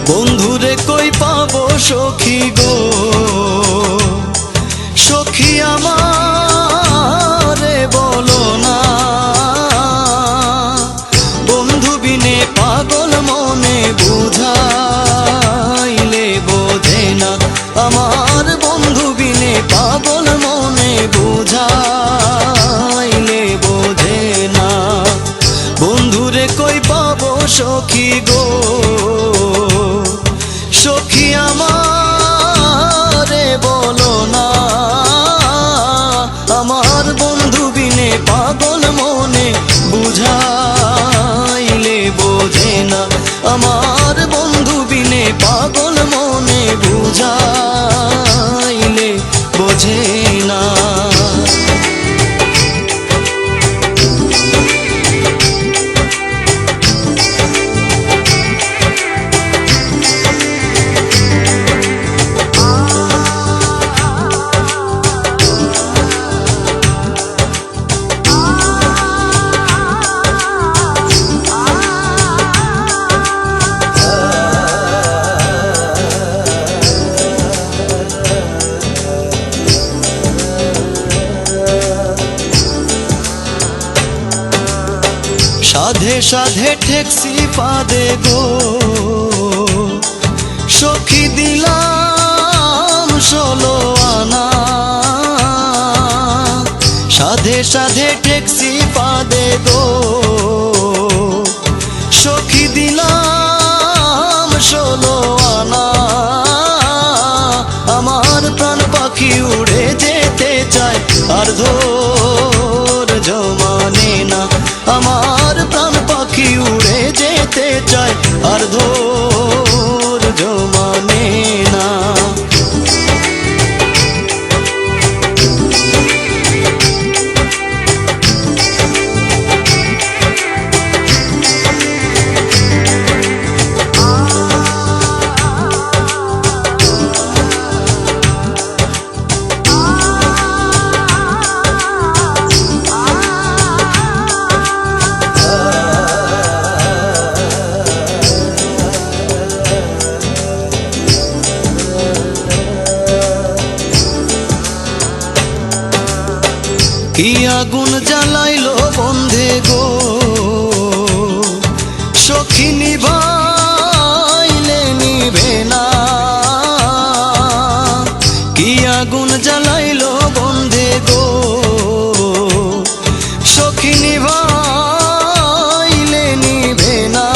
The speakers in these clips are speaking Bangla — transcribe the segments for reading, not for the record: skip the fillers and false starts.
বন্ধুরে কই পাবো সখী গো, সখী আমারে বলো না। বন্ধু বিনে পাগল মনে বুঝাইলে বোঝে না, আমার বন্ধু বিনে পাগল মনে বুঝাইলে বোঝে না। বন্ধুরে কই পাবো সখী গো, সখী আমারে বলো না। আমার বন্ধু বিনে পাগল মনে বুঝাইলে বোঝে না, আমার বন্ধু বিনে পাগল মনে বুঝাইলে বোঝে না। সাধে সাধে ঠেকছি পাদে গো, সখী দিলাম 16 আনা। সাধে সাধে ঠেকছি পাদে গো, সখী দিলাম 16 আনা। আমার প্রাণ পাখি উড়ে যেতে চায় আর ধৈর্য মানে না, আমার প্রাণ পাখি উড়ে যেতে চায় আর ধৈর্য মানে না। কি আগুন জ্বালাইলো বন্ধে গো, সখী নিভাইলে নিভে না। কি আগুন জ্বালাইলো বন্ধে গো, সখী নিভাইলে নিভে না।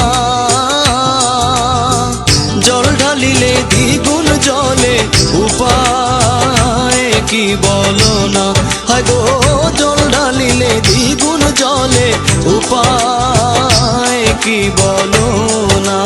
জল ঢালিলে দ্বিগুণ জলে উপায় কি বলো না। হায় গো জল ঢালিলে দ্বিগুণ জলে উপায় কি বলো না।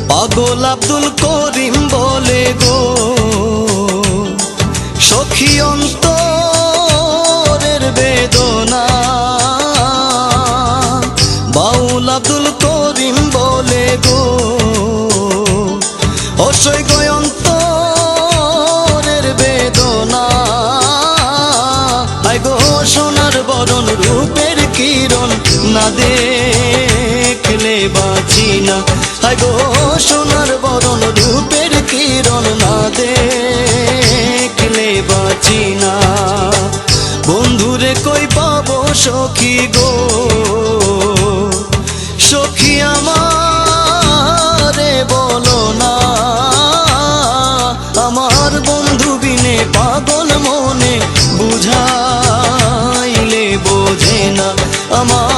পাগল আব্দুল করিম বলে গো, সখী অন্তরের বেদনা। বাউল আব্দুল করিম বলে গো, অসই গয় অন্তরের বেদনা। আই গো সোনার বরণ রূপের কিরণ না দেখলে বাঁচি না। হায় গো সোনার বরণ রূপের কিরণ না দেখলে বাঁচি না। বন্ধুরে কই পাবো সখী গো, সখী আমারে বলো না। আমার বন্ধু বিনে পাগল মনে বুঝাইলে বোঝে না, আমার